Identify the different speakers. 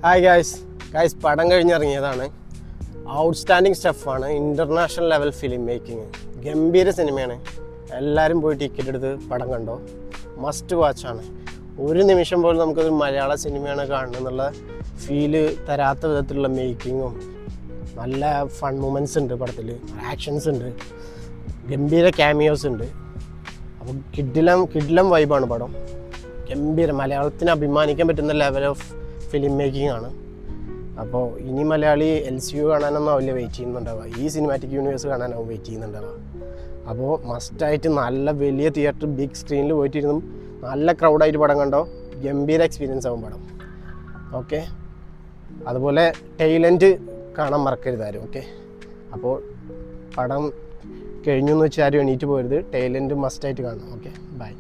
Speaker 1: Hi guys പടം കഴിഞ്ഞിറങ്ങിയതാണ്. Outstanding സ്റ്റഫാണ്. International level film making. ഗംഭീര സിനിമയാണ്. എല്ലാവരും പോയി ടിക്കറ്റ് എടുത്ത് പടം കണ്ടോ. മസ്റ്റ് വാച്ചാണ്. ഒരു നിമിഷം പോലും നമുക്കൊരു മലയാള സിനിമയാണ് കാണുന്നുള്ള ഫീല് തരാത്ത വിധത്തിലുള്ള മേക്കിങ്ങും നല്ല ഫൺ മൂമെൻറ്റ്സ് ഉണ്ട് പടത്തിൽ. ആക്ഷൻസ് ഉണ്ട്, ഗംഭീര ക്യാമിയോസ് ഉണ്ട്. അപ്പോൾ കിഡിലം വൈബാണ് പടം. ഗംഭീര മലയാളത്തിന് അഭിമാനിക്കാൻ പറ്റുന്ന ലെവൽ ഓഫ് ഫിലിം മേക്കിംഗ് ആണ്. അപ്പോൾ ഇനി മലയാളി LCU കാണാനൊന്നും ആവില്ല വെയിറ്റ് ചെയ്യുന്നുണ്ടാവുക. ഈ സിനിമാറ്റിക് യൂണിവേഴ്സ് കാണാനാവും വെയിറ്റ് ചെയ്യുന്നുണ്ടാവുക. അപ്പോൾ മസ്റ്റായിട്ട് നല്ല വലിയ തിയേറ്റർ ബിഗ് സ്ക്രീനിൽ പോയിട്ടിരുന്നും നല്ല ക്രൗഡായിട്ട് പടം കണ്ടോ. ഗംഭീര എക്സ്പീരിയൻസ് ആവും പടം. ഓക്കെ, അതുപോലെ ടൈലൻഡ് കാണാൻ മറക്കരുതാരും. ഓക്കെ, അപ്പോൾ പടം കഴിഞ്ഞു എന്ന് വെച്ചാൽ ആരും എണീറ്റ് പോകരുത്. ടൈലൻഡ് മസ്റ്റായിട്ട് കാണണം. Okay, by.